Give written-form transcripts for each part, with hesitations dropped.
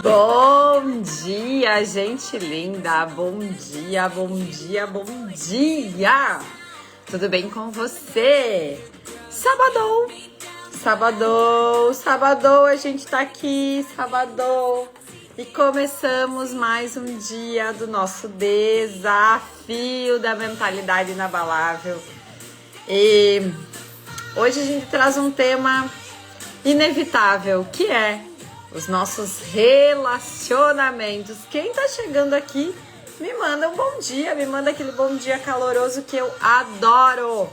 Bom dia, gente linda! Bom dia, bom dia, bom dia! Tudo bem com você? Sabadão! Sabadão, sabadão, a gente tá aqui, sabadão! E começamos mais um dia do nosso desafio da mentalidade inabalável. E hoje a gente traz um tema inevitável, que é os nossos relacionamentos. Quem tá chegando aqui, me manda um bom dia, me manda aquele bom dia caloroso que eu adoro.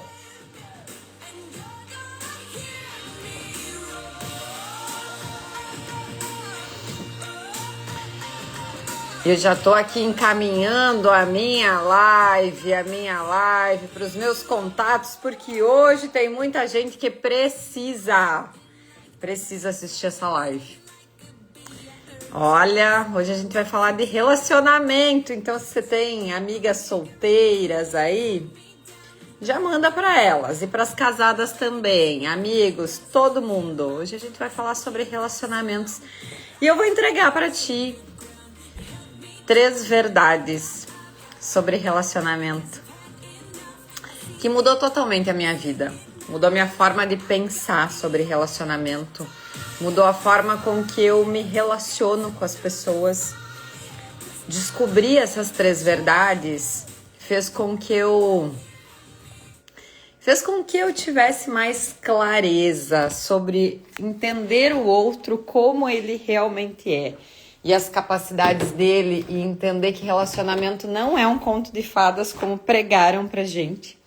Eu já tô aqui encaminhando a minha live para os meus contatos, porque hoje tem muita gente que precisa assistir essa live. Olha, hoje a gente vai falar de relacionamento, então se você tem amigas solteiras aí, já manda para elas e para as casadas também, amigos, todo mundo. Hoje a gente vai falar sobre relacionamentos e eu vou entregar para ti 3 verdades sobre relacionamento que mudou totalmente a minha vida, mudou a minha forma de pensar sobre relacionamento. Mudou a forma com que eu me relaciono com as pessoas. Descobrir essas 3 verdades fez com que eu tivesse mais clareza sobre entender o outro como ele realmente é. E as capacidades dele, e entender que relacionamento não é um conto de fadas como pregaram pra gente.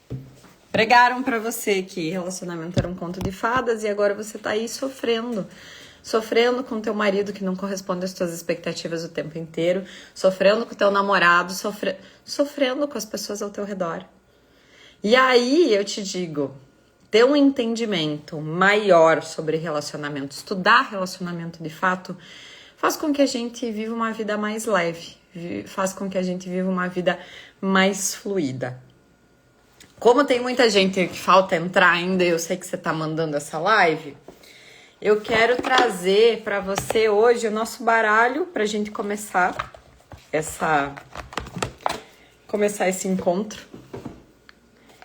Pregaram pra você que relacionamento era um conto de fadas e agora você tá aí sofrendo com teu marido que não corresponde às tuas expectativas o tempo inteiro, sofrendo com teu namorado, sofrendo com as pessoas ao teu redor. E aí eu te digo, ter um entendimento maior sobre relacionamento, estudar relacionamento de fato, faz com que a gente viva uma vida mais leve, faz com que a gente viva uma vida mais fluida. Como tem muita gente que falta entrar ainda, eu sei que você tá mandando essa live, eu quero trazer para você hoje o nosso baralho pra gente começar esse encontro.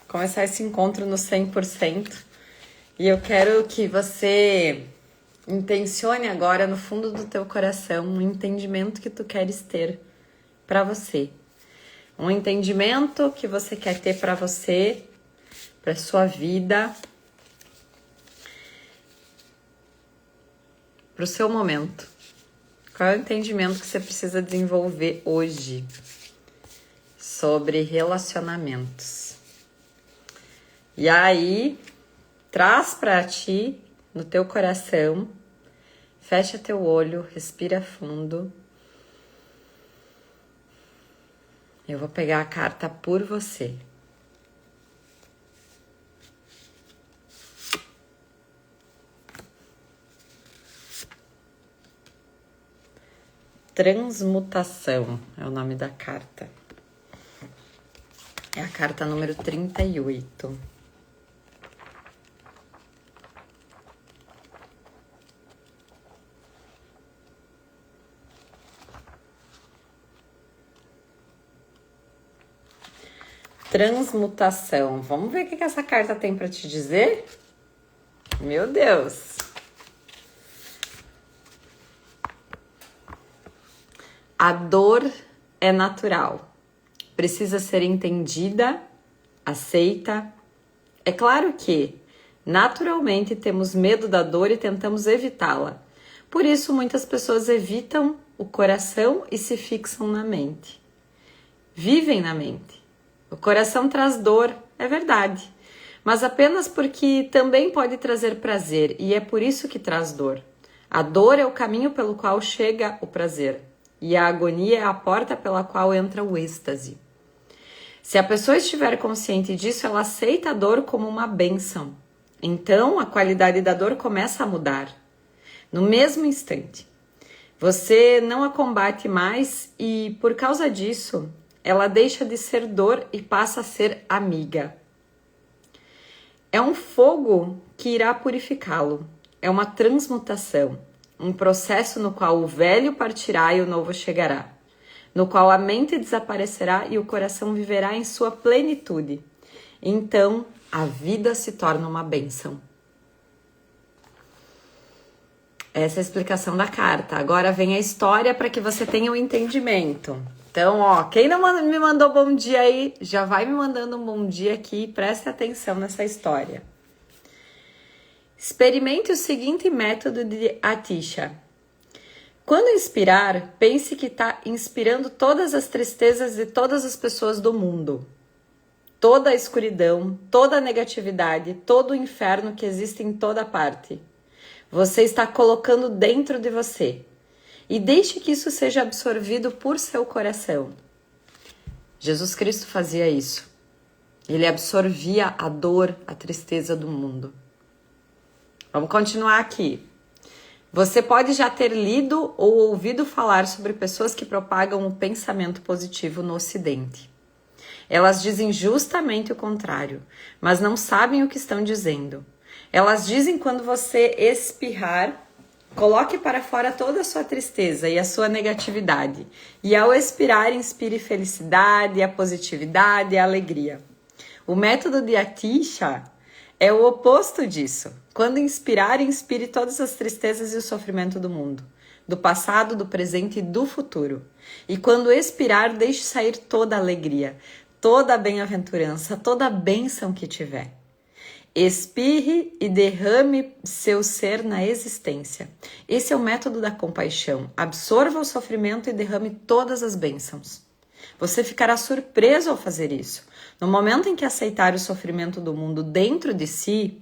Começar esse encontro no 100%. E eu quero que você intencione agora no fundo do teu coração um entendimento que tu queres ter para você. Um entendimento que você quer ter para você, para sua vida, para o seu momento. Qual é o entendimento que você precisa desenvolver hoje sobre relacionamentos? E aí, traz para ti, no teu coração, fecha teu olho, respira fundo. Eu vou pegar a carta por você. Transmutação é o nome da carta. É a carta número 38. Transmutação. Vamos ver o que essa carta tem para te dizer? Meu Deus! A dor é natural. Precisa ser entendida, aceita. É claro que, naturalmente, temos medo da dor e tentamos evitá-la. Por isso, muitas pessoas evitam o coração e se fixam na mente. Vivem na mente. O coração traz dor, é verdade, mas apenas porque também pode trazer prazer, e é por isso que traz dor. A dor é o caminho pelo qual chega o prazer, e a agonia é a porta pela qual entra o êxtase. Se a pessoa estiver consciente disso, ela aceita a dor como uma bênção. Então, a qualidade da dor começa a mudar. No mesmo instante, você não a combate mais e, por causa disso, ela deixa de ser dor e passa a ser amiga. É um fogo que irá purificá-lo. É uma transmutação. um processo no qual o velho partirá e o novo chegará, no qual a mente desaparecerá e o coração viverá em sua plenitude. Então, a vida se torna uma bênção. Essa é a explicação da carta. Agora vem a história para que você tenha o entendimento. Então, ó, quem não me mandou bom dia aí, já vai me mandando um bom dia aqui e preste atenção nessa história. Experimente o seguinte método de Atisha. Quando inspirar, pense que está inspirando todas as tristezas de todas as pessoas do mundo. Toda a escuridão, toda a negatividade, todo o inferno que existe em toda parte. Você está colocando dentro de você. E deixe que isso seja absorvido por seu coração. Jesus Cristo fazia isso. Ele absorvia a dor, a tristeza do mundo. Vamos continuar aqui. Você pode já ter lido ou ouvido falar sobre pessoas que propagam o pensamento positivo no Ocidente. Elas dizem justamente o contrário, mas não sabem o que estão dizendo. Elas dizem quando você espirrar, coloque para fora toda a sua tristeza e a sua negatividade. E ao expirar, inspire felicidade, a positividade e a alegria. O método de Atisha é o oposto disso. Quando inspirar, inspire todas as tristezas e o sofrimento do mundo, do passado, do presente e do futuro. E quando expirar, deixe sair toda a alegria, toda a bem-aventurança, toda a bênção que tiver. Expire e derrame seu ser na existência. Esse é o método da compaixão. Absorva o sofrimento e derrame todas as bênçãos. Você ficará surpreso ao fazer isso. No momento em que aceitar o sofrimento do mundo dentro de si,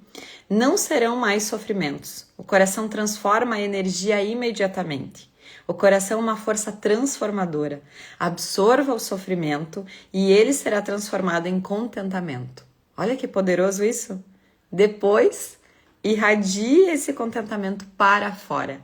não serão mais sofrimentos. O coração transforma a energia imediatamente. O coração é uma força transformadora. Absorva o sofrimento e ele será transformado em contentamento. Olha que poderoso isso! Depois, irradie esse contentamento para fora.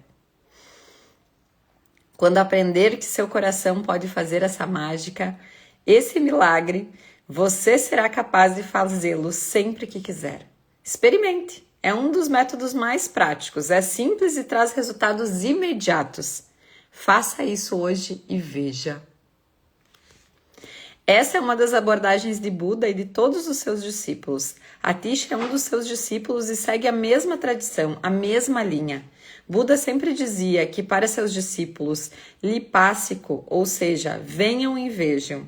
Quando aprender que seu coração pode fazer essa mágica, esse milagre, você será capaz de fazê-lo sempre que quiser. Experimente. É um dos métodos mais práticos. É simples e traz resultados imediatos. Faça isso hoje e veja. Essa é uma das abordagens de Buda e de todos os seus discípulos. Atisha é um dos seus discípulos e segue a mesma tradição, a mesma linha. Buda sempre dizia que para seus discípulos, lipássico, ou seja, venham e vejam.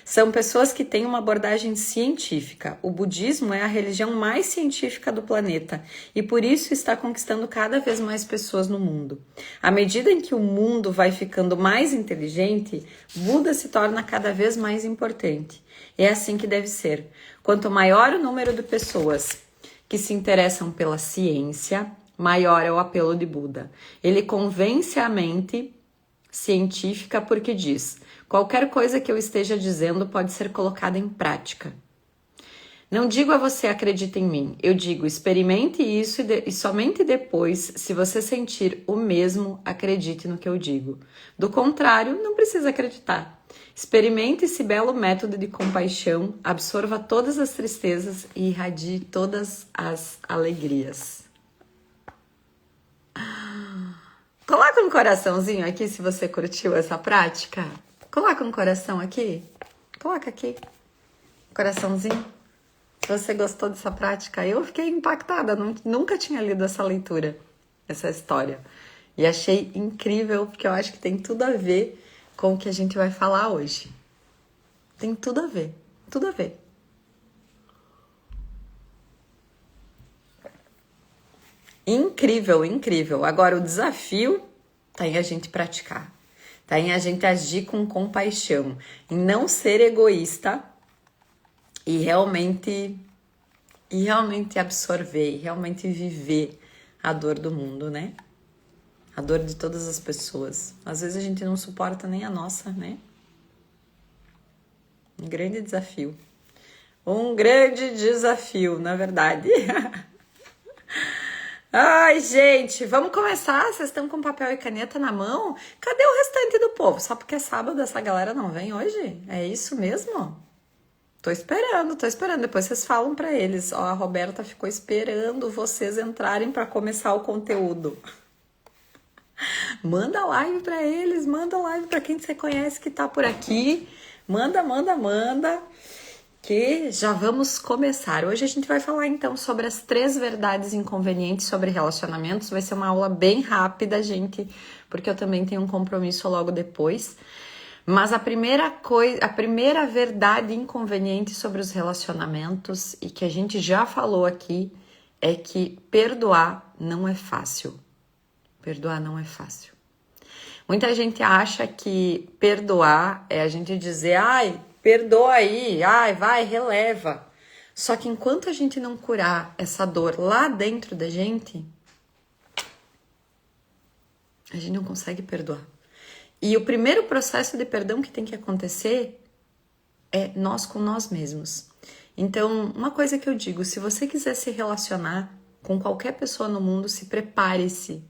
São pessoas que têm uma abordagem científica. O budismo é a religião mais científica do planeta e por isso está conquistando cada vez mais pessoas no mundo. À medida em que o mundo vai ficando mais inteligente, Buda se torna cada vez mais importante. É assim que deve ser. Quanto maior o número de pessoas que se interessam pela ciência, maior é o apelo de Buda. Ele convence a mente científica porque diz: qualquer coisa que eu esteja dizendo pode ser colocada em prática. Não digo a você acredite em mim, eu digo experimente isso e somente depois, se você sentir o mesmo, acredite no que eu digo. Do contrário, não precisa acreditar. Experimente esse belo método de compaixão, absorva todas as tristezas e irradie todas as alegrias. Coloca um coraçãozinho aqui se você curtiu essa prática. Coloca um coração aqui. Coloca aqui. Coraçãozinho. Se você gostou dessa prática. Eu fiquei impactada. Nunca tinha lido essa leitura, essa história. E achei incrível, porque eu acho que tem tudo a ver com o que a gente vai falar hoje. Tem tudo a ver. Tudo a ver. Incrível, incrível. Agora, o desafio tá em a gente praticar. Tá em a gente agir com compaixão. Em não ser egoísta e realmente absorver, e realmente viver a dor do mundo, né? A dor de todas as pessoas. Às vezes a gente não suporta nem a nossa, né? Um grande desafio. Um grande desafio, na verdade. Ai, gente, vamos começar? Vocês estão com papel e caneta na mão? Cadê o restante do povo? Só porque é sábado essa galera não vem hoje? É isso mesmo? Tô esperando. Depois vocês falam pra eles. Ó, a Roberta ficou esperando vocês entrarem pra começar o conteúdo. Manda live para eles, manda live para quem você conhece que tá por aqui. Manda, manda, manda, que já vamos começar. Hoje a gente vai falar então sobre as 3 verdades inconvenientes sobre relacionamentos. Vai ser uma aula bem rápida, gente, porque eu também tenho um compromisso logo depois. Mas a primeira verdade inconveniente sobre os relacionamentos, e que a gente já falou aqui, é que perdoar não é fácil. Perdoar não é fácil. Muita gente acha que perdoar é a gente dizer, ai, perdoa aí, ai, vai, releva. Só que enquanto a gente não curar essa dor lá dentro da gente, a gente não consegue perdoar. E o primeiro processo de perdão que tem que acontecer é nós com nós mesmos. Então, uma coisa que eu digo, se você quiser se relacionar com qualquer pessoa no mundo, prepare-se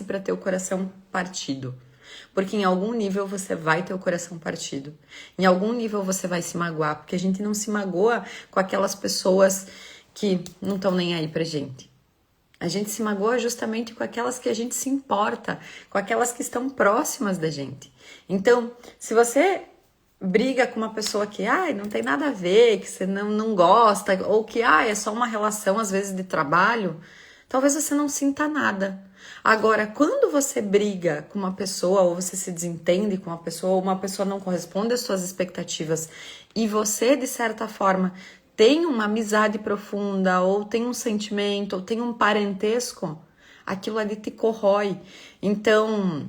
para ter o coração partido. Porque em algum nível você vai ter o coração partido. Em algum nível você vai se magoar, porque a gente não se magoa com aquelas pessoas que não estão nem aí pra gente. A gente se magoa justamente com aquelas que a gente se importa, com aquelas que estão próximas da gente. Então, se você briga com uma pessoa que não tem nada a ver, que você não gosta, ou que é só uma relação, às vezes, de trabalho, talvez você não sinta nada. Agora, quando você briga com uma pessoa, ou você se desentende com uma pessoa, ou uma pessoa não corresponde às suas expectativas, e você, de certa forma, tem uma amizade profunda, ou tem um sentimento, ou tem um parentesco, aquilo ali te corrói. Então,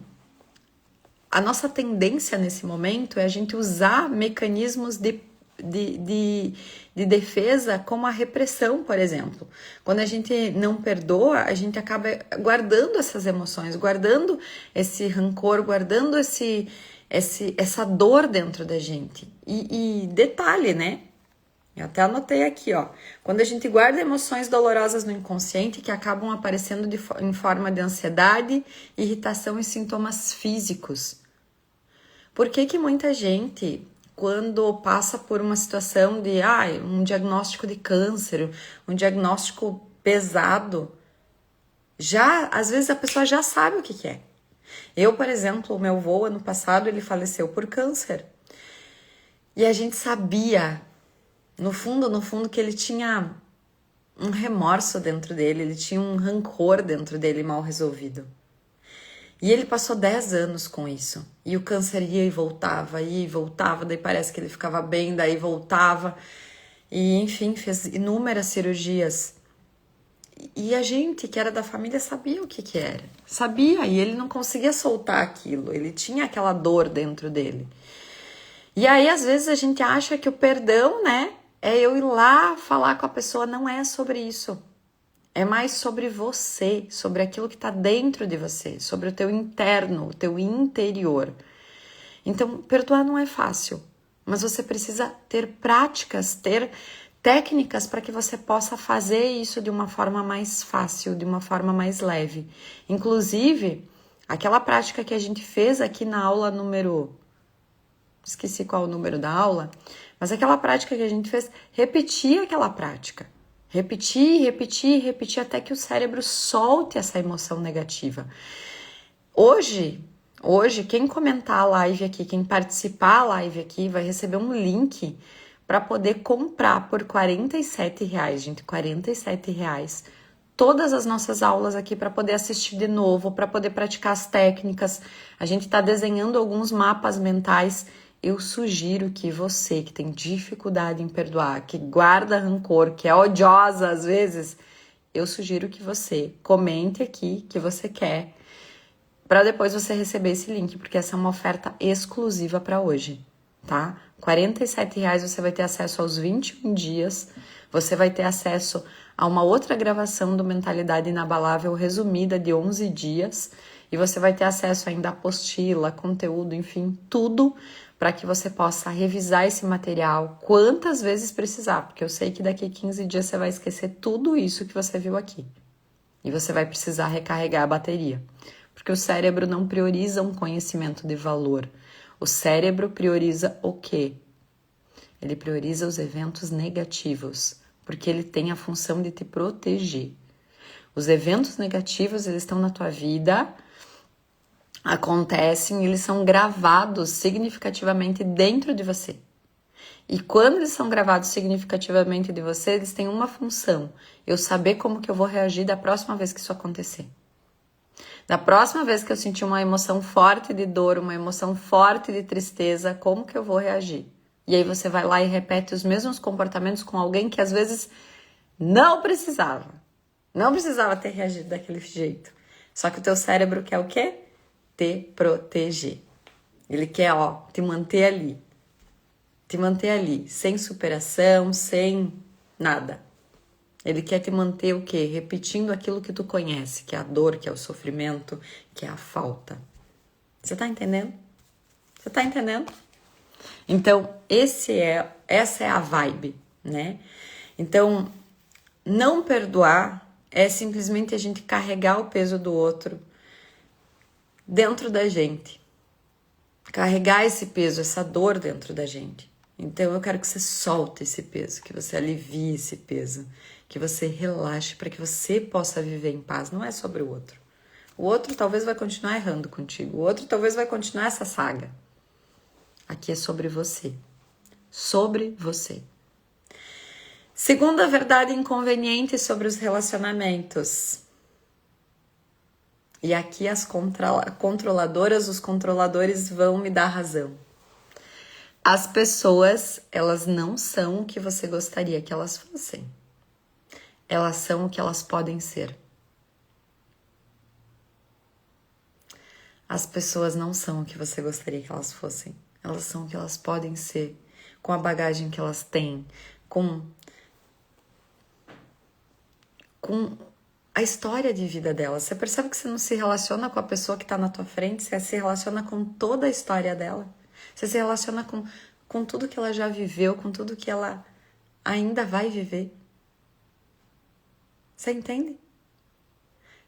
a nossa tendência nesse momento é a gente usar mecanismos de defesa, como a repressão, por exemplo. Quando a gente não perdoa, a gente acaba guardando essas emoções, guardando esse rancor, guardando essa dor dentro da gente. E detalhe, né? Eu até anotei aqui, ó. Quando a gente guarda emoções dolorosas no inconsciente que acabam aparecendo em forma de ansiedade, irritação e sintomas físicos. Por que muita gente, quando passa por uma situação de um diagnóstico de câncer, um diagnóstico pesado, às vezes a pessoa já sabe o que é. Eu, por exemplo, o meu avô, ano passado, ele faleceu por câncer. E a gente sabia, no fundo, que ele tinha um remorso dentro dele, ele tinha um rancor dentro dele mal resolvido. E ele passou 10 anos com isso. E o câncer ia e voltava, daí parece que ele ficava bem, daí voltava. E, enfim, fez inúmeras cirurgias. E a gente, que era da família, sabia o que era. Sabia, e ele não conseguia soltar aquilo. Ele tinha aquela dor dentro dele. E aí, às vezes, a gente acha que o perdão, né, é eu ir lá falar com a pessoa. Não é sobre isso. É mais sobre você, sobre aquilo que está dentro de você, sobre o teu interno, o teu interior. Então, perdoar não é fácil, mas você precisa ter práticas, ter técnicas para que você possa fazer isso de uma forma mais fácil, de uma forma mais leve. Inclusive, aquela prática que a gente fez aqui na aula esqueci qual o número da aula, mas aquela prática que a gente fez, repetir aquela prática. Repetir até que o cérebro solte essa emoção negativa. Hoje, quem comentar a live aqui, quem participar da live aqui, vai receber um link para poder comprar por R$47, gente, R$47, todas as nossas aulas aqui para poder assistir de novo, para poder praticar as técnicas. A gente está desenhando alguns mapas mentais. Eu sugiro que você, que tem dificuldade em perdoar, que guarda rancor, que é odiosa às vezes, eu sugiro que você comente aqui que você quer, para depois você receber esse link, porque essa é uma oferta exclusiva para hoje, tá? R$47 você vai ter acesso aos 21 dias, você vai ter acesso a uma outra gravação do Mentalidade Inabalável resumida de 11 dias, e você vai ter acesso ainda à apostila, conteúdo, enfim, tudo para que você possa revisar esse material quantas vezes precisar, porque eu sei que daqui a 15 dias você vai esquecer tudo isso que você viu aqui. E você vai precisar recarregar a bateria, porque o cérebro não prioriza um conhecimento de valor. O cérebro prioriza o quê? Ele prioriza os eventos negativos, porque ele tem a função de te proteger. Os eventos negativos, eles estão na tua vida acontecem, eles são gravados significativamente dentro de você. E quando eles são gravados significativamente de você, eles têm uma função: eu saber como que eu vou reagir da próxima vez que isso acontecer. Da próxima vez que eu sentir uma emoção forte de dor, uma emoção forte de tristeza, como que eu vou reagir? E aí você vai lá e repete os mesmos comportamentos com alguém que às vezes não precisava. Não precisava ter reagido daquele jeito. Só que o teu cérebro quer o quê? Te proteger. Ele quer, te manter ali. Te manter ali, sem superação, sem nada. Ele quer te manter o quê? Repetindo aquilo que tu conhece, que é a dor, que é o sofrimento, que é a falta. Você tá entendendo? Você tá entendendo? Então, essa é a vibe, né? Então, não perdoar é simplesmente a gente carregar o peso do outro dentro da gente. Carregar esse peso, essa dor dentro da gente. Então eu quero que você solte esse peso, que você alivie esse peso, que você relaxe para que você possa viver em paz. Não é sobre o outro. O outro talvez vai continuar errando contigo. O outro talvez vai continuar essa saga. Aqui é sobre você. Sobre você. Segunda verdade inconveniente sobre os relacionamentos. E aqui as controladoras, os controladores vão me dar razão. As pessoas, elas não são o que você gostaria que elas fossem. Elas são o que elas podem ser. As pessoas não são o que você gostaria que elas fossem. Elas são o que elas podem ser, com a bagagem que elas têm, com a história de vida delas. Você percebe que você não se relaciona com a pessoa que está na tua frente, você se relaciona com toda a história dela. Você se relaciona com tudo que ela já viveu, com tudo que ela ainda vai viver. Você entende?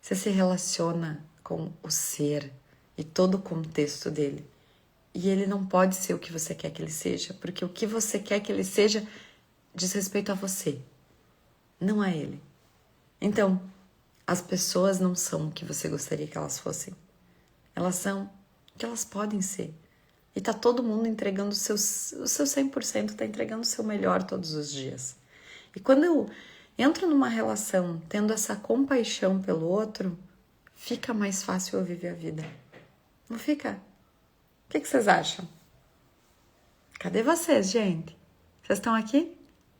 Você se relaciona com o ser e todo o contexto dele. E ele não pode ser o que você quer que ele seja, porque o que você quer que ele seja diz respeito a você, não a ele. Então, as pessoas não são o que você gostaria que elas fossem. Elas são o que elas podem ser. E tá todo mundo entregando o seu 100%, tá entregando o seu melhor todos os dias. E quando eu entro numa relação tendo essa compaixão pelo outro, fica mais fácil eu viver a vida. Não fica? O que vocês acham? Cadê vocês, gente? Vocês estão aqui?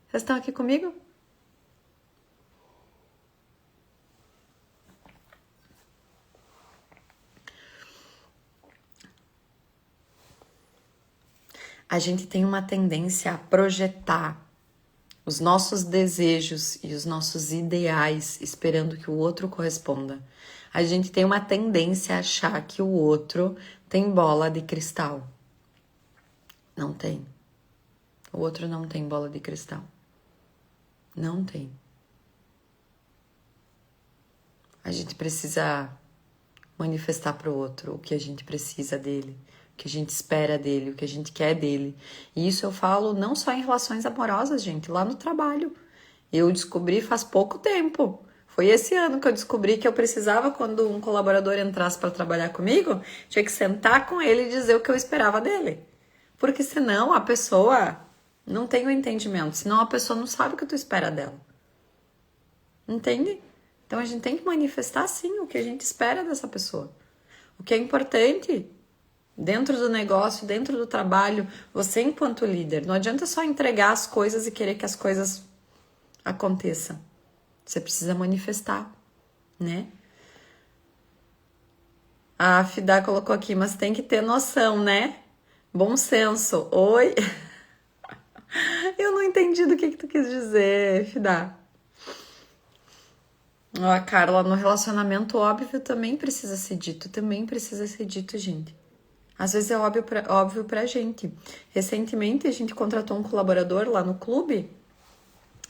Vocês estão aqui comigo? A gente tem uma tendência a projetar os nossos desejos e os nossos ideais esperando que o outro corresponda. A gente tem uma tendência a achar que o outro tem bola de cristal. Não tem. O outro não tem bola de cristal. Não tem. A gente precisa manifestar para o outro o que a gente precisa dele, o que a gente espera dele, o que a gente quer dele. E isso eu falo não só em relações amorosas, gente, lá no trabalho. Eu descobri faz pouco tempo. Foi esse ano que eu descobri que eu precisava, quando um colaborador entrasse para trabalhar comigo, tinha que sentar com ele e dizer o que eu esperava dele. Porque senão a pessoa não tem o entendimento, senão a pessoa não sabe o que tu espera dela. Entende? Então a gente tem que manifestar sim o que a gente espera dessa pessoa. O que é importante dentro do negócio, dentro do trabalho, você enquanto líder, não adianta só entregar as coisas e querer que as coisas aconteçam. Você precisa manifestar, né? A Fidá colocou aqui, mas tem que ter noção, né? Bom senso. Oi? Eu não entendi do que tu quis dizer, Fidá. Ó, a Carla, no relacionamento óbvio também precisa ser dito. Também precisa ser dito, gente. Às vezes é óbvio pra gente. Recentemente a gente contratou um colaborador lá no clube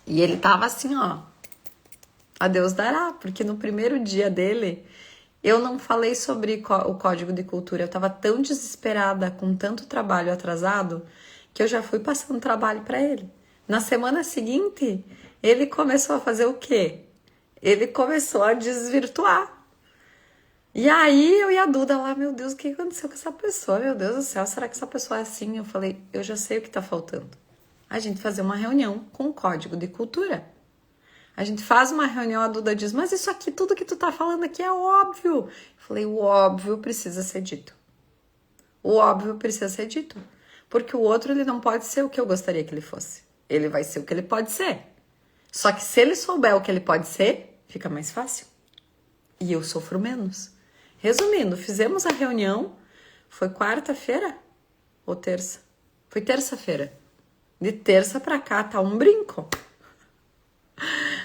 e ele tava assim, ó, a Deus dará, porque no primeiro dia dele eu não falei sobre o código de cultura. Eu tava tão desesperada, com tanto trabalho atrasado, que eu já fui passando trabalho pra ele. Na semana seguinte, ele começou a fazer o quê? Ele começou a desvirtuar. E aí eu e a Duda lá, meu Deus, o que aconteceu com essa pessoa? Meu Deus do céu, será que essa pessoa é assim? Eu falei, eu já sei o que tá faltando. A gente fazer uma reunião com o código de cultura. A gente faz uma reunião, a Duda diz, mas isso aqui, tudo que tu tá falando aqui é óbvio. Eu falei, o óbvio precisa ser dito. O óbvio precisa ser dito. Porque o outro, ele não pode ser o que eu gostaria que ele fosse. Ele vai ser o que ele pode ser. Só que se ele souber o que ele pode ser, fica mais fácil. E eu sofro menos. Resumindo, fizemos a reunião, foi quarta-feira ou terça? Foi terça-feira. De terça pra cá tá um brinco.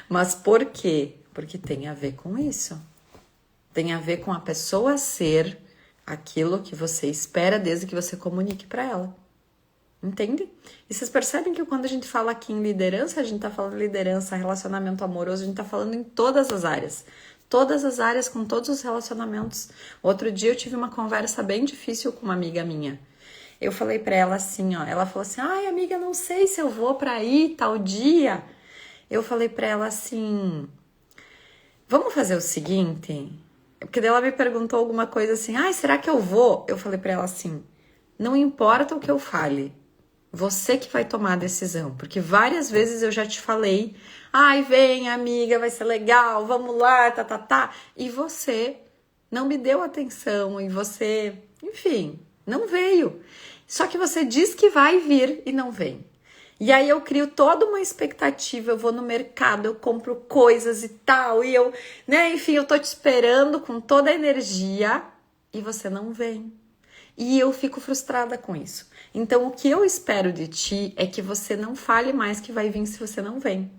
Mas por quê? Porque tem a ver com isso. Tem a ver com a pessoa ser aquilo que você espera desde que você comunique pra ela. Entende? E vocês percebem que quando a gente fala aqui em liderança, a gente tá falando liderança, relacionamento amoroso, a gente tá falando em todas as áreas. Todas as áreas, com todos os relacionamentos. Outro dia eu tive uma conversa bem difícil com uma amiga minha. Eu falei pra ela assim, ó. Ela falou assim, ai amiga, não sei se eu vou pra aí tal dia. Eu falei pra ela assim, vamos fazer o seguinte? Porque daí ela me perguntou alguma coisa assim, ai, será que eu vou? Eu falei pra ela assim, não importa o que eu fale. Você que vai tomar a decisão, porque várias vezes eu já te falei, ai, vem amiga, vai ser legal, vamos lá, tá, e você não me deu atenção, e você, enfim, não veio. Só que você diz que vai vir e não vem. E aí eu crio toda uma expectativa, eu vou no mercado, eu compro coisas e tal, e eu, né, enfim, eu tô te esperando com toda a energia e você não vem. E eu fico frustrada com isso. Então, o que eu espero de ti é que você não fale mais que vai vir se você não vem.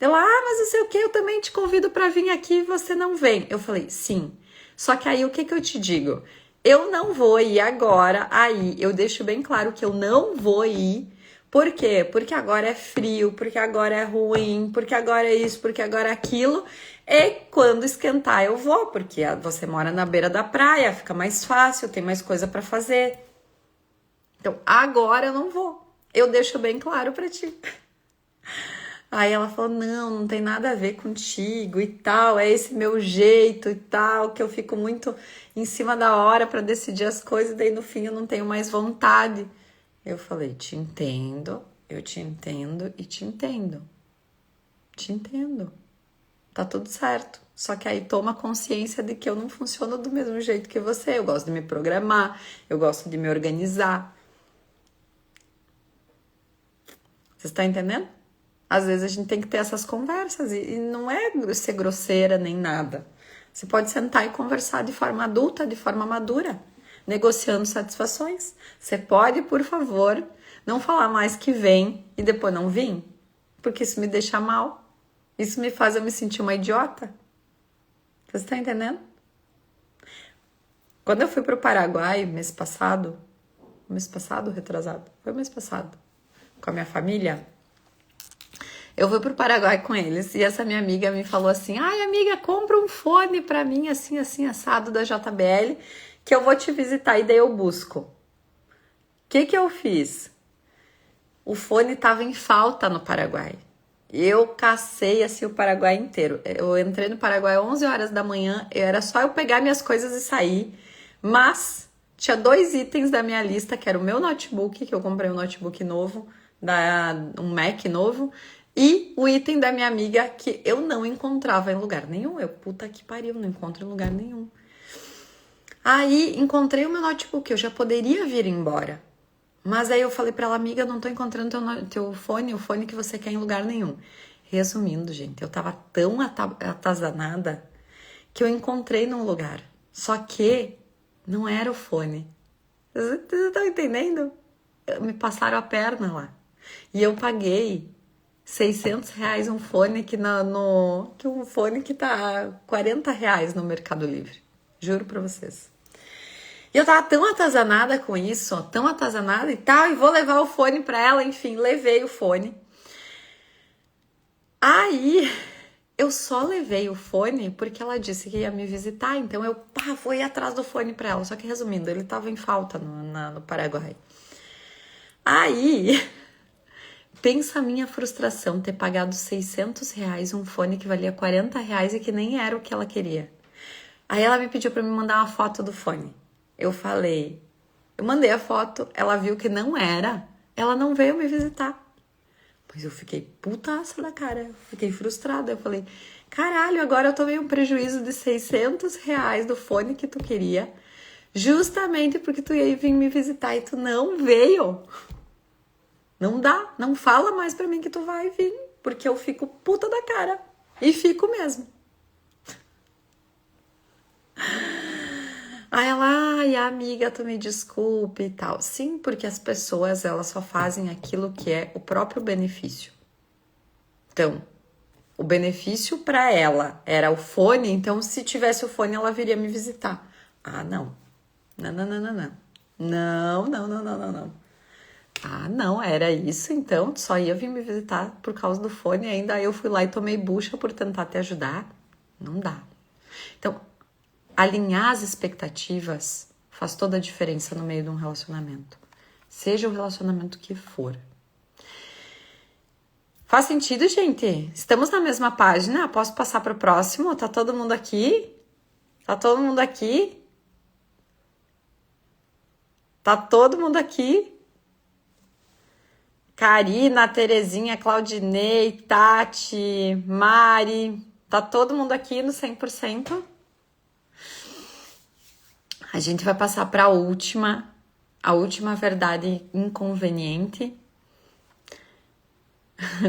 Ela, mas não sei o que, eu também te convido para vir aqui e você não vem. Eu falei, sim. Só que aí, o que eu te digo? Eu não vou ir agora, aí eu deixo bem claro que eu não vou ir. Por quê? Porque agora é frio, porque agora é ruim, porque agora é isso, porque agora é aquilo. E quando esquentar eu vou, porque você mora na beira da praia, fica mais fácil, tem mais coisa para fazer. Então, agora eu não vou. Eu deixo bem claro para ti. Aí ela falou, não tem nada a ver contigo e tal, é esse meu jeito e tal, que eu fico muito em cima da hora para decidir as coisas, daí no fim eu não tenho mais vontade. Eu falei, te entendo, eu te entendo e te entendo. Te entendo. Tá tudo certo. Só que aí toma consciência de que eu não funciono do mesmo jeito que você. Eu gosto de me programar, eu gosto de me organizar. Você está entendendo? Às vezes a gente tem que ter essas conversas e não é ser grosseira nem nada. Você pode sentar e conversar de forma adulta, de forma madura, negociando satisfações. Você pode, por favor, não falar mais que vem e depois não vir, porque isso me deixa mal. Isso me faz eu me sentir uma idiota. Você está entendendo? Quando eu fui para o Paraguai mês passado, retrasado, foi mês passado, com a minha família, eu fui pro Paraguai com eles e essa minha amiga me falou assim, ai amiga, compra um fone pra mim assim, assado da JBL, que eu vou te visitar e daí eu busco. O que eu fiz? O fone tava em falta no Paraguai. Eu cacei assim o Paraguai inteiro. Eu entrei no Paraguai às 11 horas da manhã, era só eu pegar minhas coisas e sair, mas tinha 2 itens da minha lista, que era o meu notebook, que eu comprei um notebook novo, um Mac novo, e o item da minha amiga que eu não encontrava em lugar nenhum. Eu, puta que pariu, não encontro em lugar nenhum. Aí encontrei o meu notebook, eu já poderia vir embora. Mas aí eu falei pra ela, amiga, eu não tô encontrando teu fone, o fone que você quer em lugar nenhum. Resumindo, gente, eu tava tão atazanada que eu encontrei num lugar. Só que não era o fone. Vocês estão entendendo? Me passaram a perna lá. E eu paguei R$600 um fone que um fone que tá R$40 no Mercado Livre. Juro pra vocês. E eu tava tão atazanada com isso, tão atazanada e tal, e vou levar o fone pra ela, enfim, levei o fone. Aí, eu só levei o fone porque ela disse que ia me visitar, então eu fui atrás do fone pra ela. Só que resumindo, ele tava em falta no Paraguai. Aí, pensa a minha frustração ter pagado R$600 um fone que valia R$40 e que nem era o que ela queria. Aí ela me pediu pra me mandar uma foto do fone. Eu mandei a foto, ela viu que não era, ela não veio me visitar. Pois eu fiquei putaça da cara, eu fiquei frustrada. Eu falei, caralho, agora eu tomei um prejuízo de R$ 600 do fone que tu queria, justamente porque tu ia vir me visitar e tu não veio. Não dá, não fala mais pra mim que tu vai vir, porque eu fico puta da cara. E fico mesmo. Aí ela, ai, amiga, tu me desculpe e tal. Sim, porque as pessoas, elas só fazem aquilo que é o próprio benefício. Então, o benefício para ela era o fone, então se tivesse o fone, ela viria me visitar. Ah, não. Não, não, não, não, não. Não, não, não, não, não, não. Ah, não, era isso, então, tu só ia vir me visitar por causa do fone, ainda aí eu fui lá e tomei bucha por tentar te ajudar. Não dá. Então, alinhar as expectativas faz toda a diferença no meio de um relacionamento. Seja o relacionamento que for. Faz sentido, gente? Estamos na mesma página? Posso passar para o próximo? Tá todo mundo aqui? Tá todo mundo aqui? Tá todo mundo aqui? Karina, Terezinha, Claudinei, Tati, Mari. Tá todo mundo aqui no 100%? A gente vai passar para a última verdade inconveniente.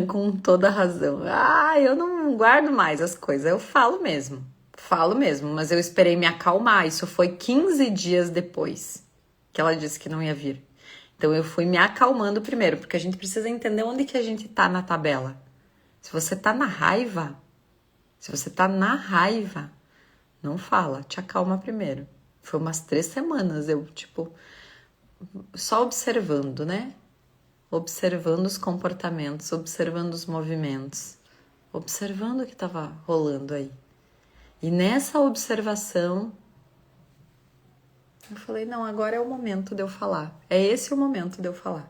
Com toda razão. Ah, eu não guardo mais as coisas, eu falo mesmo, mas eu esperei me acalmar. Isso foi 15 dias depois que ela disse que não ia vir. Então eu fui me acalmando primeiro, porque a gente precisa entender onde que a gente tá na tabela. Se você tá na raiva, não fala, te acalma primeiro. Foi umas 3 semanas, eu, só observando, né? Observando os comportamentos, observando os movimentos, observando o que estava rolando aí. E nessa observação, eu falei, não, agora é o momento de eu falar. É esse o momento de eu falar.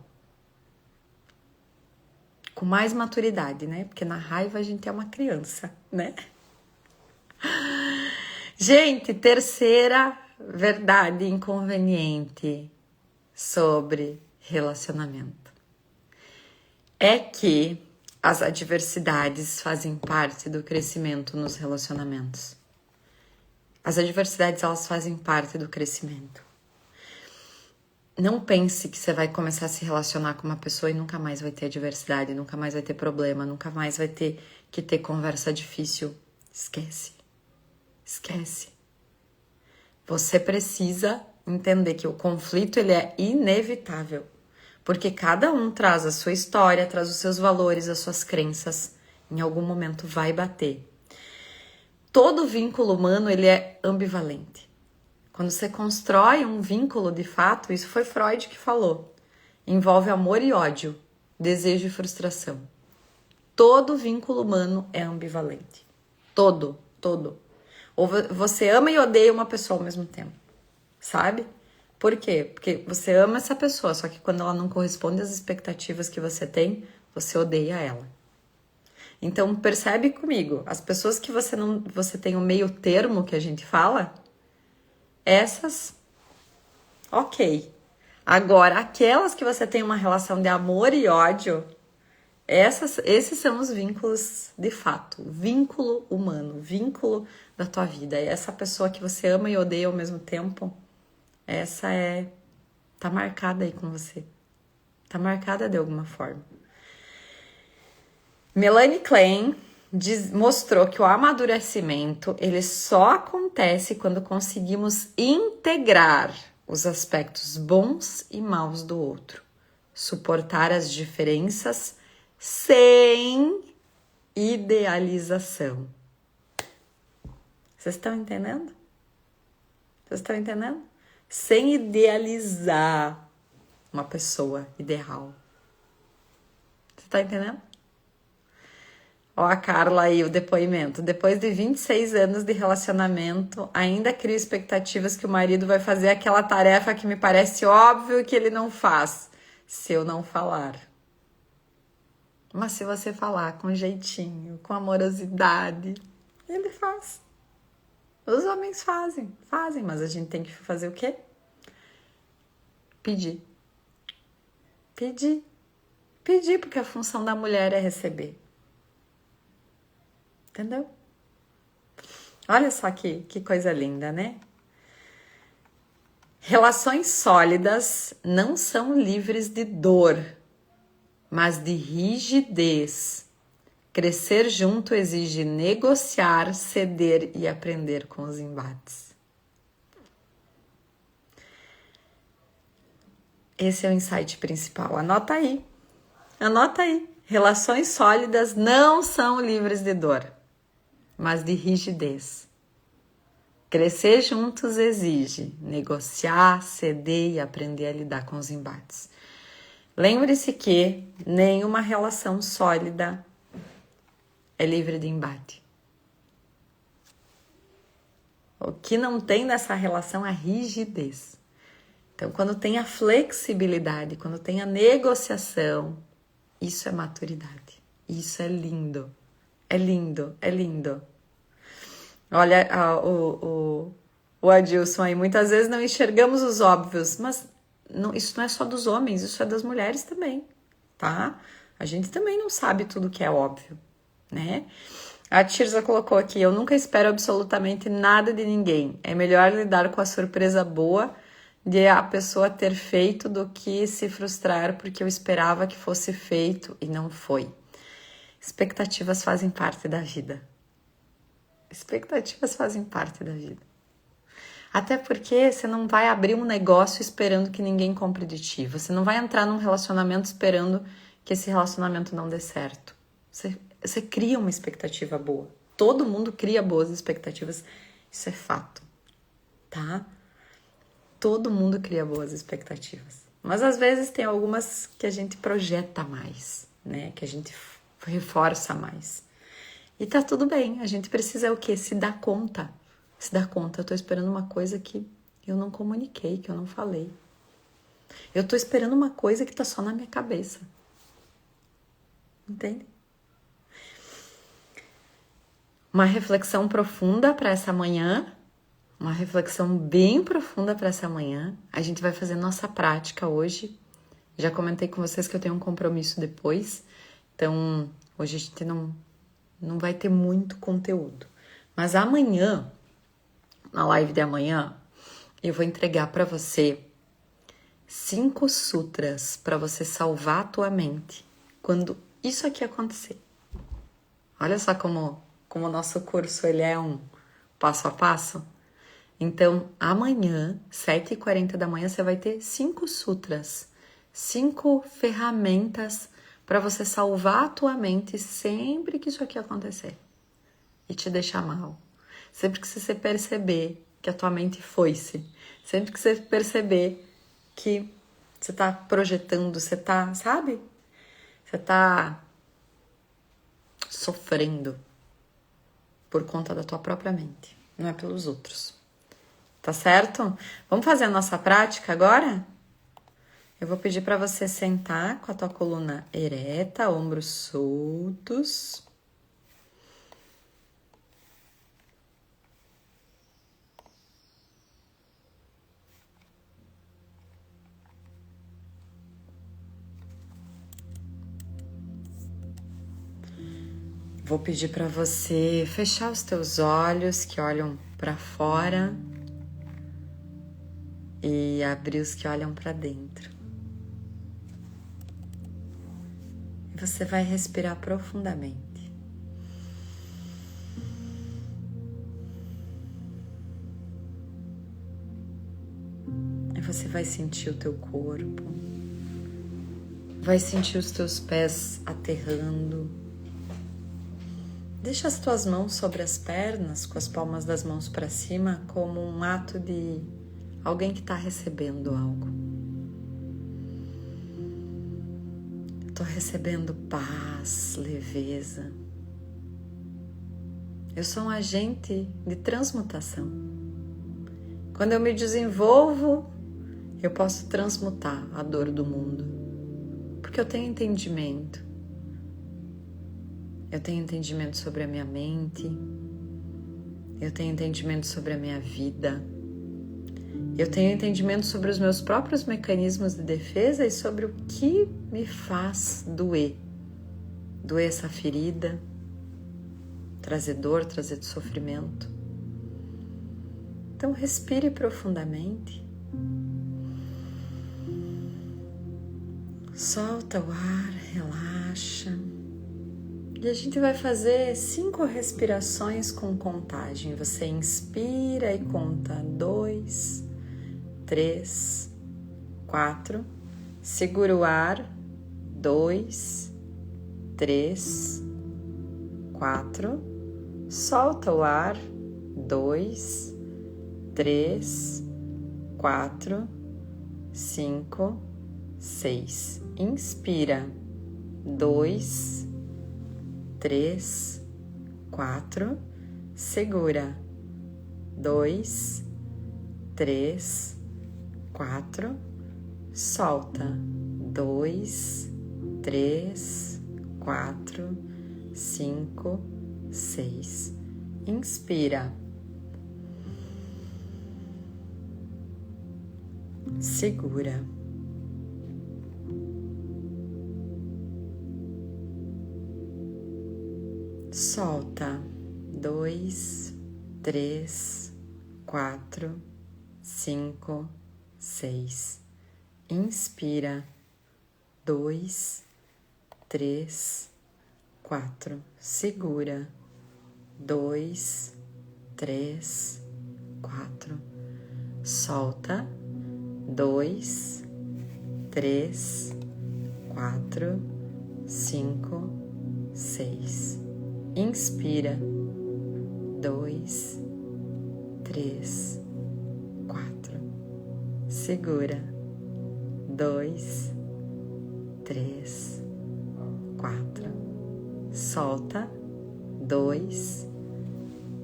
Com mais maturidade, né? Porque na raiva a gente é uma criança, né? Gente, terceira verdade inconveniente sobre relacionamento é que as adversidades fazem parte do crescimento nos relacionamentos. As adversidades, elas fazem parte do crescimento. Não pense que você vai começar a se relacionar com uma pessoa e nunca mais vai ter adversidade, nunca mais vai ter problema, nunca mais vai ter que ter conversa difícil. Esquece. Você precisa entender que o conflito, ele é inevitável. Porque cada um traz a sua história, traz os seus valores, as suas crenças. Em algum momento vai bater. Todo vínculo humano, ele é ambivalente. Quando você constrói um vínculo de fato, isso foi Freud que falou, envolve amor e ódio, desejo e frustração. Todo vínculo humano é ambivalente. Todo. Ou você ama e odeia uma pessoa ao mesmo tempo, sabe? Por quê? Porque você ama essa pessoa, só que quando ela não corresponde às expectativas que você tem, você odeia ela. Então, percebe comigo, as pessoas que você tem o meio termo que a gente fala, essas, ok. Agora, aquelas que você tem uma relação de amor e ódio, esses são os vínculos de fato, vínculo humano, vínculo da tua vida. E essa pessoa que você ama e odeia ao mesmo tempo, tá marcada aí com você. Tá marcada de alguma forma. Melanie Klein mostrou que o amadurecimento, ele só acontece quando conseguimos integrar os aspectos bons e maus do outro. Suportar as diferenças sem idealização. Vocês estão entendendo? Sem idealizar uma pessoa ideal. Você tá entendendo? Ó a Carla aí, o depoimento. Depois de 26 anos de relacionamento, ainda crio expectativas que o marido vai fazer aquela tarefa que me parece óbvio que ele não faz, se eu não falar. Mas se você falar com jeitinho, com amorosidade, ele faz. Os homens fazem, mas a gente tem que fazer o quê? Pedir. Pedir, porque a função da mulher é receber. Entendeu? Olha só que coisa linda, né? Relações sólidas não são livres de dor, mas de rigidez. Crescer junto exige negociar, ceder e aprender com os embates. Esse é o insight principal. Anota aí. Relações sólidas não são livres de dor, mas de rigidez. Crescer juntos exige negociar, ceder e aprender a lidar com os embates. Lembre-se que nenhuma relação sólida é livre de embate. O que não tem nessa relação é a rigidez. Então, quando tem a flexibilidade, quando tem a negociação, isso é maturidade. Isso é lindo. É lindo, é lindo. Olha o Adilson aí, muitas vezes não enxergamos os óbvios, mas isso não é só dos homens, isso é das mulheres também, tá? A gente também não sabe tudo que é óbvio, né? A Tirza colocou aqui, eu nunca espero absolutamente nada de ninguém. É melhor lidar com a surpresa boa de a pessoa ter feito do que se frustrar porque eu esperava que fosse feito e não foi. Expectativas fazem parte da vida. Expectativas fazem parte da vida. Até porque você não vai abrir um negócio esperando que ninguém compre de ti. Você não vai entrar num relacionamento esperando que esse relacionamento não dê certo. Você cria uma expectativa boa. Todo mundo cria boas expectativas. Isso é fato, tá? Todo mundo cria boas expectativas. Mas às vezes tem algumas que a gente projeta mais, né? Que a gente reforça mais. E tá tudo bem, a gente precisa o quê? Se dar conta. Se dar conta, eu tô esperando uma coisa que eu não comuniquei, que eu não falei. Eu tô esperando uma coisa que tá só na minha cabeça. Entende? Uma reflexão profunda para essa manhã. Uma reflexão bem profunda para essa manhã. A gente vai fazer nossa prática hoje. Já comentei com vocês que eu tenho um compromisso depois. Então, hoje a gente não vai ter muito conteúdo. Mas amanhã, na live de amanhã, eu vou entregar para você 5 sutras para você salvar a tua mente quando isso aqui acontecer. Olha só como o nosso curso ele é um passo a passo. Então, amanhã, 7h40 da manhã, você vai ter 5 sutras, 5 ferramentas para você salvar a tua mente sempre que isso aqui acontecer e te deixar mal. Sempre que você perceber que a tua mente foi-se, sempre que você perceber que você tá projetando, você tá, sabe? Você tá sofrendo por conta da tua própria mente, não é pelos outros. Tá certo? Vamos fazer a nossa prática agora? Eu vou pedir para você sentar com a tua coluna ereta, ombros soltos. Vou pedir para você fechar os teus olhos que olham para fora e abrir os que olham para dentro. E você vai respirar profundamente. E você vai sentir o teu corpo, vai sentir os teus pés aterrando. Deixa as tuas mãos sobre as pernas, com as palmas das mãos para cima, como um ato de alguém que está recebendo algo. Estou recebendo paz, leveza. Eu sou um agente de transmutação. Quando eu me desenvolvo, eu posso transmutar a dor do mundo. Porque eu tenho entendimento. Eu tenho entendimento sobre a minha mente. Eu tenho entendimento sobre a minha vida. Eu tenho entendimento sobre os meus próprios mecanismos de defesa e sobre o que me faz doer. Doer essa ferida, trazer dor, trazer sofrimento. Então respire profundamente. Solta o ar, relaxa. E a gente vai fazer 5 respirações com contagem. Você inspira e conta 2, 3, 4. Segura o ar. 2, 3, 4. Solta o ar. 2, 3, 4, 5, 6. Inspira. 2, 3, 4. Segura. 2, 3, 4. Solta. 2, 3, 4, 5, 6. Inspira. Segura. Solta. 2, 3, 4, 5, 6. Inspira. 2, 3, 4. Segura. 2, 3, 4. Solta. 2, 3, 4, 5, 6. Inspira. 2, 3, 4. Segura. 2, 3, 4. Solta. 2,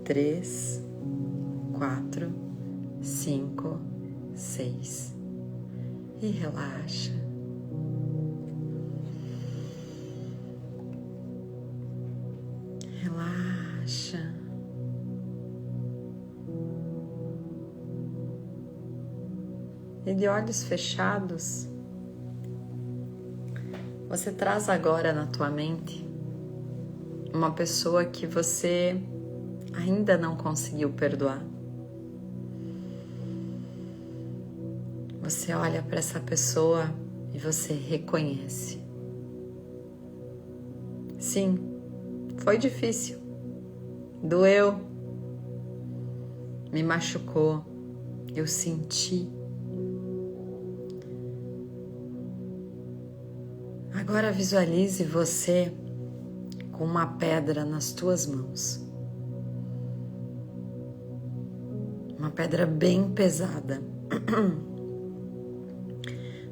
3, 4, 5, 6. E relaxa. Relaxa. E de olhos fechados, você traz agora na tua mente uma pessoa que você ainda não conseguiu perdoar. Você olha para essa pessoa e você reconhece. Sim, foi difícil, doeu, me machucou, eu senti. Agora visualize você com uma pedra nas tuas mãos. Uma pedra bem pesada.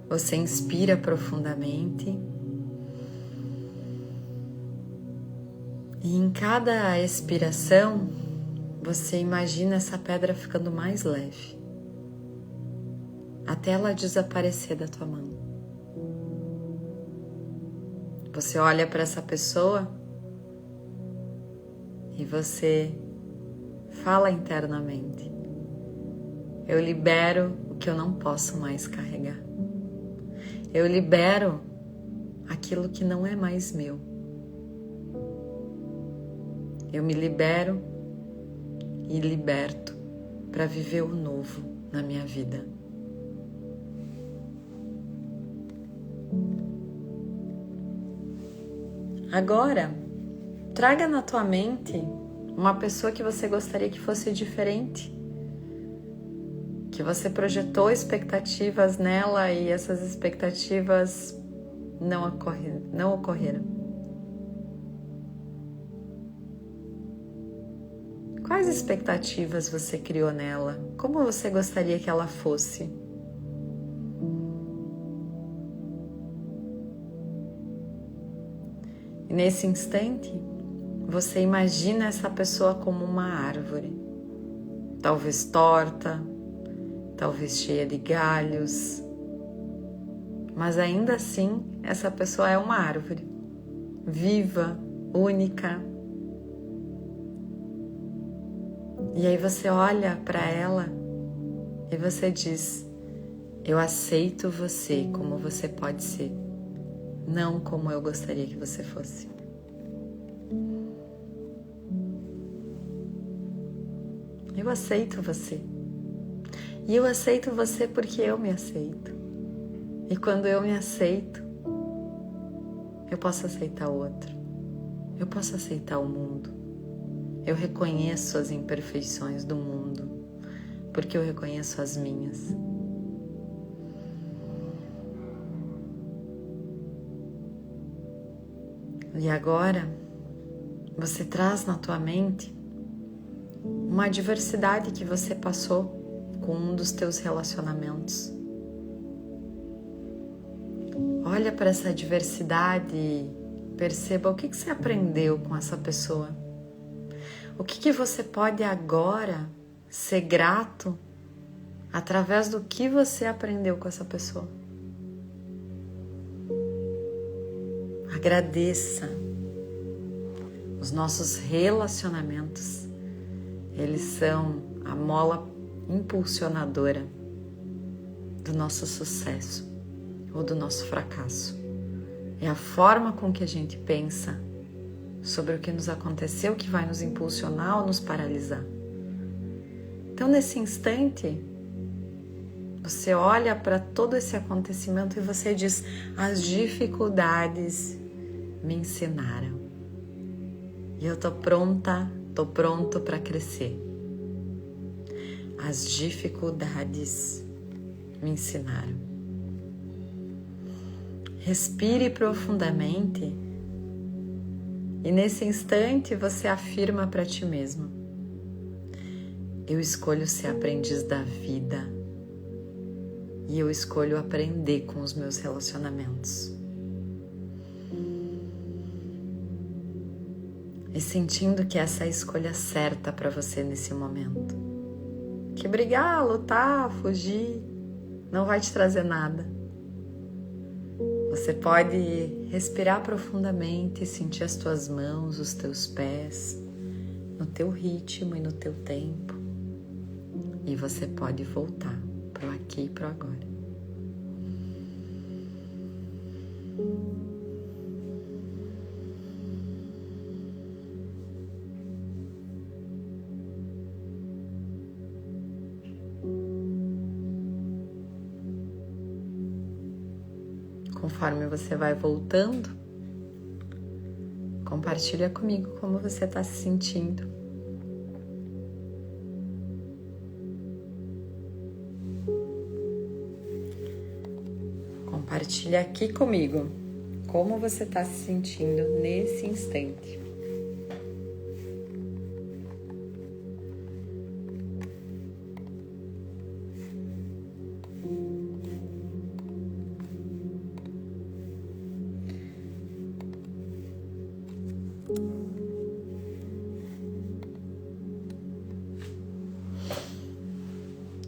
Você inspira profundamente e em cada expiração você imagina essa pedra ficando mais leve até ela desaparecer da tua mão. Você olha para essa pessoa e você fala internamente: eu libero o que eu não posso mais carregar. Eu libero aquilo que não é mais meu. Eu me libero e liberto para viver o novo na minha vida. Agora, traga na tua mente uma pessoa que você gostaria que fosse diferente, que você projetou expectativas nela e essas expectativas não ocorreram. Quais expectativas você criou nela? Como você gostaria que ela fosse? E nesse instante, você imagina essa pessoa como uma árvore, talvez torta, talvez cheia de galhos, mas ainda assim essa pessoa é uma árvore, viva, única. E aí você olha para ela e você diz: eu aceito você como você pode ser, não como eu gostaria que você fosse. Eu aceito você. E eu aceito você porque eu me aceito. E quando eu me aceito, eu posso aceitar o outro. Eu posso aceitar o mundo. Eu reconheço as imperfeições do mundo, porque eu reconheço as minhas. E agora, você traz na tua mente uma adversidade que você passou com um dos teus relacionamentos. Olha para essa adversidade e perceba o que você aprendeu com essa pessoa. O que você pode agora ser grato através do que você aprendeu com essa pessoa. Agradeça. Os nossos relacionamentos, eles são a mola impulsionadora do nosso sucesso ou do nosso fracasso. É a forma com que a gente pensa sobre o que nos aconteceu que vai nos impulsionar ou nos paralisar. Então, nesse instante, você olha para todo esse acontecimento e você diz: as dificuldades me ensinaram. E eu tô pronto para crescer. As dificuldades me ensinaram. Respire profundamente e nesse instante você afirma para ti mesmo: eu escolho ser aprendiz da vida e eu escolho aprender com os meus relacionamentos. E sentindo que essa é a escolha certa para você nesse momento. Que brigar, lutar, fugir não vai te trazer nada. Você pode respirar profundamente e sentir as tuas mãos, os teus pés, no teu ritmo e no teu tempo. E você pode voltar pro aqui e pro agora. Conforme você vai voltando, compartilha comigo como você está se sentindo. Compartilha aqui comigo como você está se sentindo nesse instante.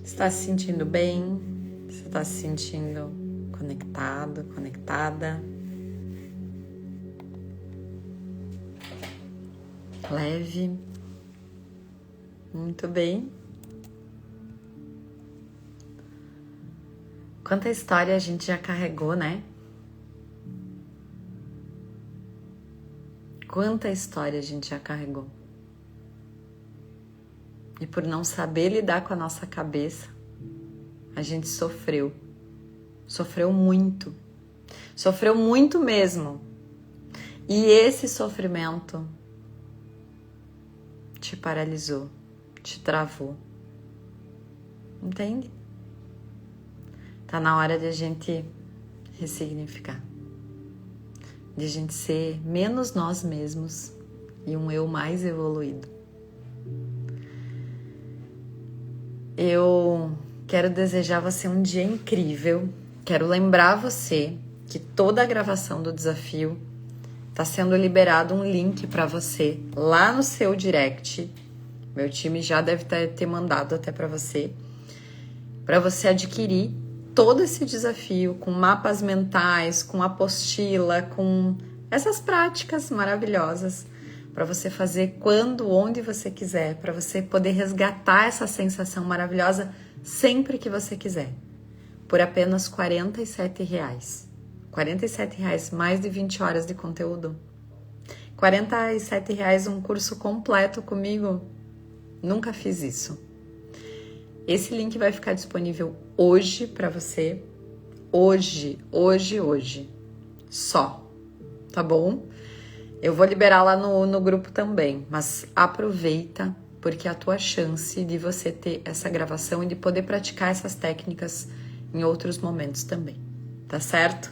Está se sentindo bem? Você está se sentindo conectado, conectada? Leve? Muito bem. Quanta história a gente já carregou, né? Quanta história a gente já carregou. E por não saber lidar com a nossa cabeça, a gente sofreu. Sofreu muito mesmo. E esse sofrimento te paralisou, te travou. Entende? Tá na hora de a gente ressignificar. De a gente ser menos nós mesmos e um eu mais evoluído. Eu quero desejar a você um dia incrível. Quero lembrar você que toda a gravação do desafio está sendo liberado um link para você lá no seu direct. Meu time já deve ter mandado até para você adquirir todo esse desafio com mapas mentais, com apostila, com essas práticas maravilhosas para você fazer quando, onde você quiser, para você poder resgatar essa sensação maravilhosa sempre que você quiser, por apenas R$47. R$47, mais de 20 horas de conteúdo. R$47 um curso completo comigo. Nunca fiz isso. Esse link vai ficar disponível hoje para você. Hoje. Só. Tá bom? Eu vou liberar lá no grupo também. Mas aproveita, porque é a tua chance de você ter essa gravação e de poder praticar essas técnicas em outros momentos também. Tá certo?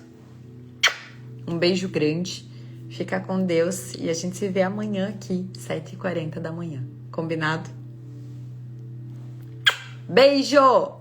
Um beijo grande. Fica com Deus e a gente se vê amanhã aqui, 7h40 da manhã. Combinado? Beijo!